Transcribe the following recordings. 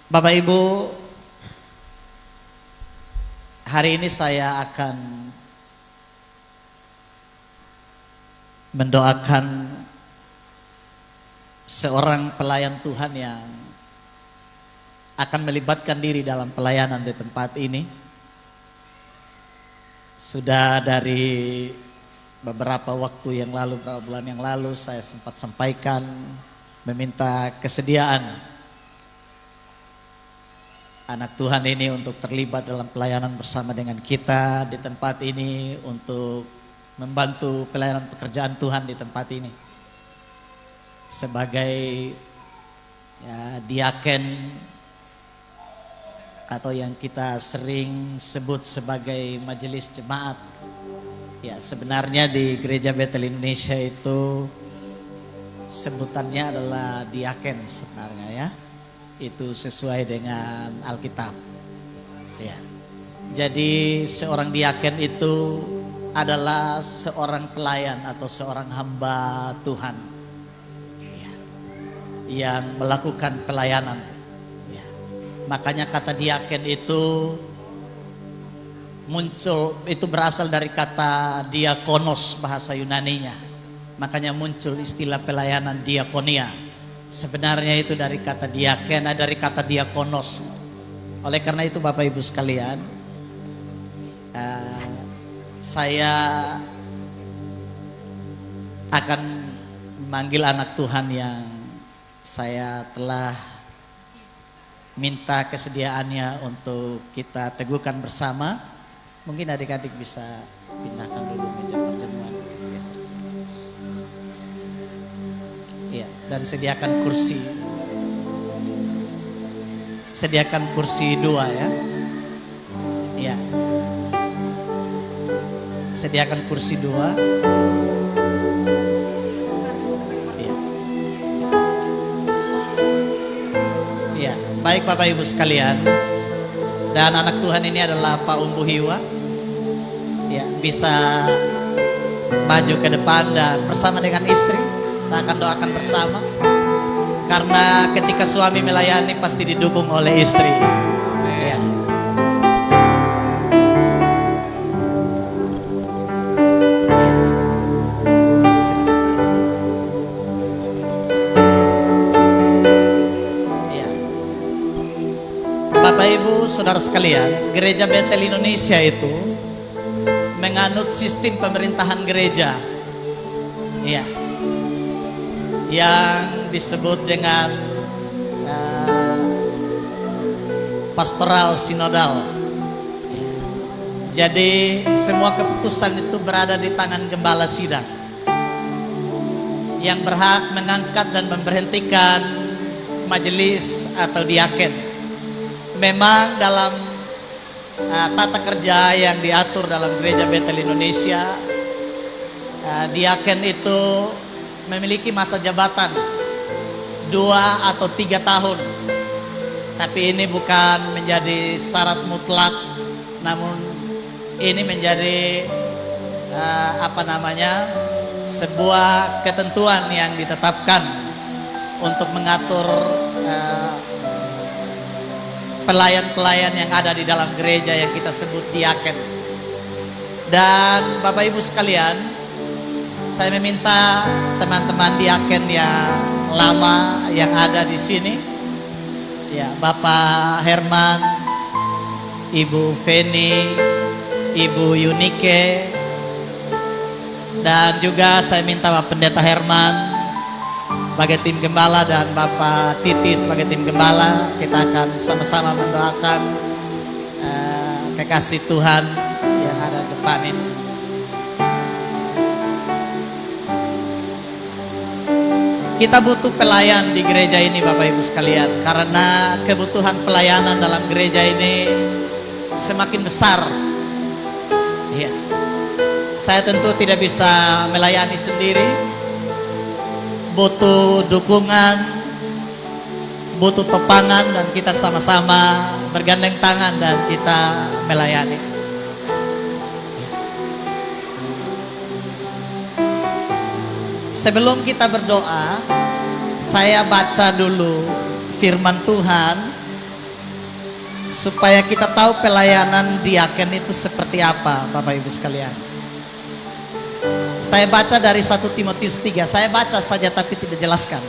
Bapak Ibu, hari ini saya akan mendoakan seorang pelayan Tuhan yang akan melibatkan diri dalam pelayanan di tempat ini. Sudah dari beberapa waktu yang lalu, beberapa bulan yang lalu saya sempat sampaikan meminta kesediaan anak Tuhan ini untuk terlibat dalam pelayanan bersama dengan kita di tempat ini untuk membantu pelayanan pekerjaan Tuhan di tempat ini sebagai diaken atau yang kita sering sebut sebagai majelis jemaat. Ya, sebenarnya di Gereja Betel Indonesia itu sebutannya adalah diaken sebenarnya ya. Itu sesuai dengan Alkitab. Ya. Jadi seorang diaken itu adalah seorang pelayan atau seorang hamba Tuhan ya, yang melakukan pelayanan. Ya. Makanya kata diaken itu muncul, itu berasal dari kata diakonos bahasa Yunaninya. Makanya muncul istilah pelayanan diakonia. Sebenarnya itu dari kata diaken, dari kata diakonos. Oleh karena itu Bapak Ibu sekalian, saya akan memanggil anak Tuhan yang saya telah minta kesediaannya untuk kita teguhkan bersama. Mungkin adik-adik bisa pindahkan dulu meja perjamuan. Ya, dan sediakan kursi. Sediakan kursi 2 ya. Ya. Sediakan kursi 2. Ya. Ya, baik Bapak Ibu sekalian. Dan anak Tuhan ini adalah Pak Umbu Hiwa. Ya, bisa maju ke depan dan bersama dengan istri kita akan doakan bersama. Karena ketika suami melayani pasti didukung oleh istri. Ya. Ya. Bapak Ibu Saudara sekalian, Gereja Betel Indonesia itu menganut sistem pemerintahan gereja. Ya. Yang disebut dengan pastoral sinodal. Jadi semua keputusan itu berada di tangan gembala sidang yang berhak mengangkat dan memberhentikan majelis atau diaken. Memang dalam tata kerja yang diatur dalam Gereja Betel Indonesia, diaken itu memiliki masa jabatan 2 atau 3 tahun. Tapi ini bukan menjadi syarat mutlak, namun ini menjadi sebuah ketentuan yang ditetapkan untuk mengatur pelayan-pelayan yang ada di dalam gereja yang kita sebut diaken. Dan Bapak Ibu sekalian, saya meminta teman-teman diaken yang lama yang ada di sini, ya, Bapak Herman, Ibu Feni, Ibu Yunike, dan juga saya minta Bapak Pendeta Herman sebagai tim gembala dan Bapak Titi sebagai tim gembala. Kita akan sama-sama mendoakan kekasih Tuhan yang ada di depan ini. Kita butuh pelayan di gereja ini Bapak Ibu sekalian, karena kebutuhan pelayanan dalam gereja ini semakin besar. Ya. Saya tentu tidak bisa melayani sendiri. Butuh dukungan, butuh topangan, dan kita sama-sama bergandeng tangan dan kita melayani. Sebelum kita berdoa, saya baca dulu firman Tuhan supaya kita tahu pelayanan diaken itu seperti apa, Bapak Ibu sekalian. Saya baca dari 1 Timotius 3. Saya baca saja tapi tidak jelaskan.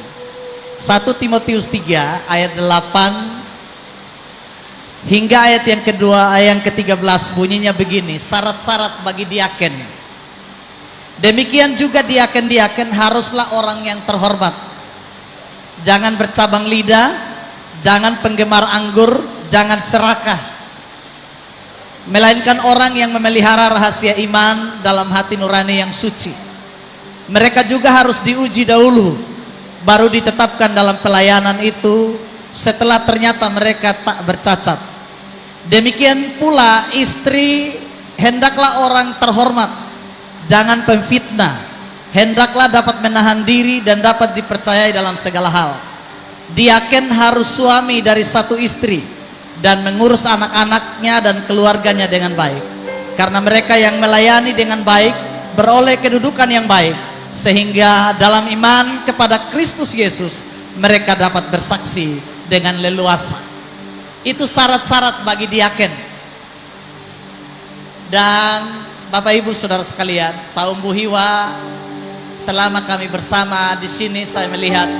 1 Timotius 3 ayat 8 hingga ayat yang kedua, ayat yang ke-13 bunyinya begini, syarat-syarat bagi diaken. Demikian juga diaken-diaken haruslah orang yang terhormat. Jangan bercabang lidah, jangan penggemar anggur, jangan serakah, melainkan orang yang memelihara rahasia iman dalam hati nurani yang suci. Mereka juga harus diuji dahulu, baru ditetapkan dalam pelayanan itu setelah ternyata mereka tak bercacat. Demikian pula istri hendaklah orang terhormat, jangan pemfitnah, hendaklah dapat menahan diri dan dapat dipercayai dalam segala hal. Diaken harus suami dari satu istri dan mengurus anak-anaknya dan keluarganya dengan baik, karena mereka yang melayani dengan baik beroleh kedudukan yang baik, sehingga dalam iman kepada Kristus Yesus mereka dapat bersaksi dengan leluasa. Itu syarat-syarat bagi diaken. Dan Bapak Ibu Saudara sekalian, Pak Umbu Hiwa, selama kami bersama di sini saya melihat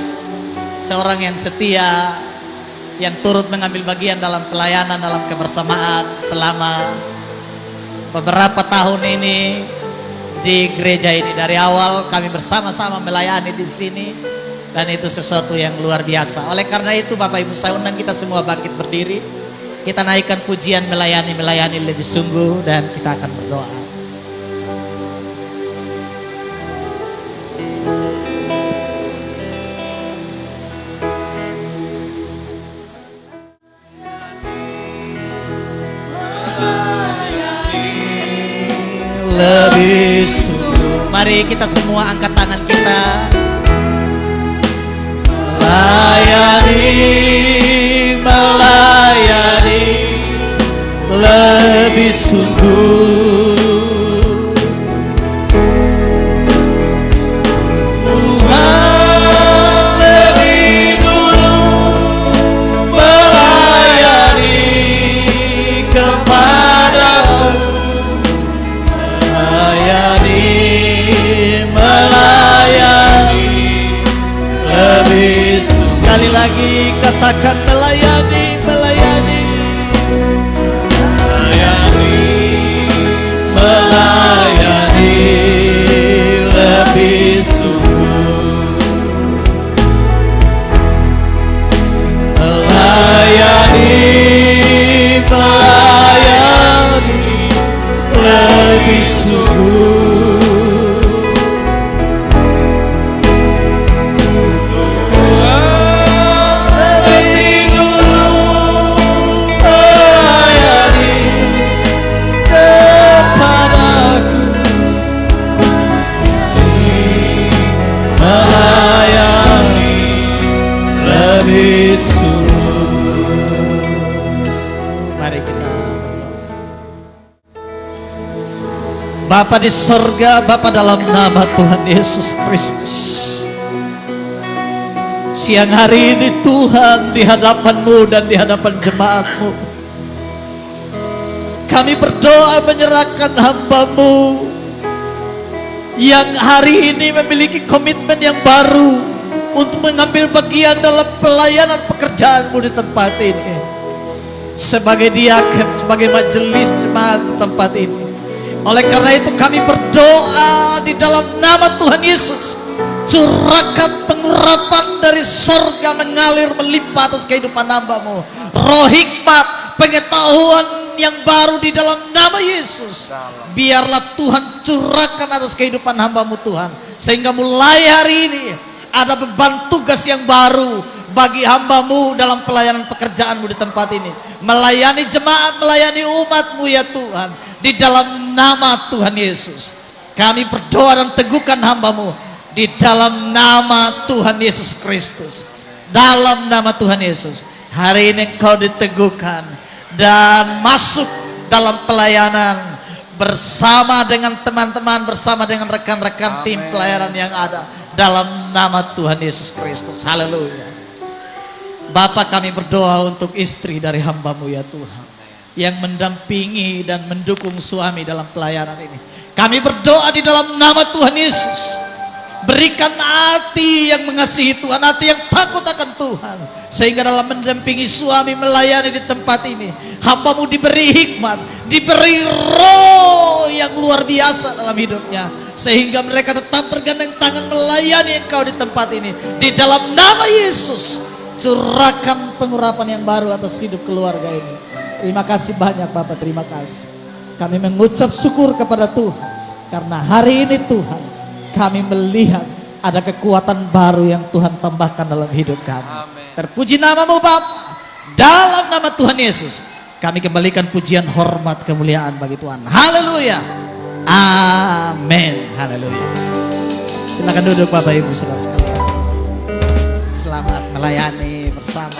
seorang yang setia, yang turut mengambil bagian dalam pelayanan, dalam kebersamaan selama beberapa tahun ini di gereja ini. Dari awal kami bersama-sama melayani di sini, dan itu sesuatu yang luar biasa. Oleh karena itu Bapak Ibu, saya undang kita semua bangkit berdiri. Kita naikkan pujian melayani lebih sungguh, dan kita akan berdoa. Lebih sungguh. Mari kita semua angkat tangan kita. Melayani lebih sungguh. Tuhan lebih dulu melayani kepadamu. Melayani lebih sungguh. Sekali lagi katakan melayani lebih sungguh. Melayani lebih sungguh. Mari kita berdoa. Bapa di sorga, Bapa dalam nama Tuhan Yesus Kristus, siang hari ini Tuhan, di hadapan-Mu dan di hadapan jemaat-Mu, kami berdoa menyerahkan hamba-Mu yang hari ini memiliki komitmen yang baru untuk mengambil bagian dalam pelayanan pekerjaan-Mu di tempat ini, sebagai diaken, sebagai majelis jemaat di tempat ini. Oleh karena itu kami berdoa di dalam nama Tuhan Yesus, curahkan pengurapan dari sorga mengalir melimpah atas kehidupan hamba-Mu. Roh hikmat, pengetahuan yang baru di dalam nama Yesus, biarlah Tuhan curahkan atas kehidupan hamba-Mu Tuhan, sehingga mulai hari ini ada beban tugas yang baru bagi hamba-Mu dalam pelayanan pekerjaan-Mu di tempat ini, melayani jemaat, melayani umat-Mu ya Tuhan. Di dalam nama Tuhan Yesus kami berdoa dan teguhkan hamba-Mu, di dalam nama Tuhan Yesus Kristus. Dalam nama Tuhan Yesus, hari ini Engkau diteguhkan dan masuk dalam pelayanan bersama dengan teman-teman, bersama dengan rekan-rekan tim pelayanan yang ada, dalam nama Tuhan Yesus Kristus. Haleluya. Bapa, kami berdoa untuk istri dari hamba-Mu ya Tuhan, yang mendampingi dan mendukung suami dalam pelayanan ini. Kami berdoa di dalam nama Tuhan Yesus, berikan hati yang mengasihi Tuhan, hati yang takut akan Tuhan, sehingga dalam mendampingi suami melayani di tempat ini, hamba-Mu diberi hikmat, diberi roh yang luar biasa dalam hidupnya, sehingga mereka tetap bergandeng tangan melayani Engkau di tempat ini. Di dalam nama Yesus, curahkan pengurapan yang baru atas hidup keluarga ini. Terima kasih banyak Bapak, terima kasih. Kami mengucap syukur kepada Tuhan, karena hari ini Tuhan, kami melihat ada kekuatan baru yang Tuhan tambahkan dalam hidup kami. Amin. Terpuji nama-Mu Bapa. Dalam nama Tuhan Yesus, kami kembalikan pujian, hormat, kemuliaan bagi Tuhan. Haleluya. Amin. Haleluya. Silakan duduk Bapak Ibu saudara sekalian. Selamat melayani bersama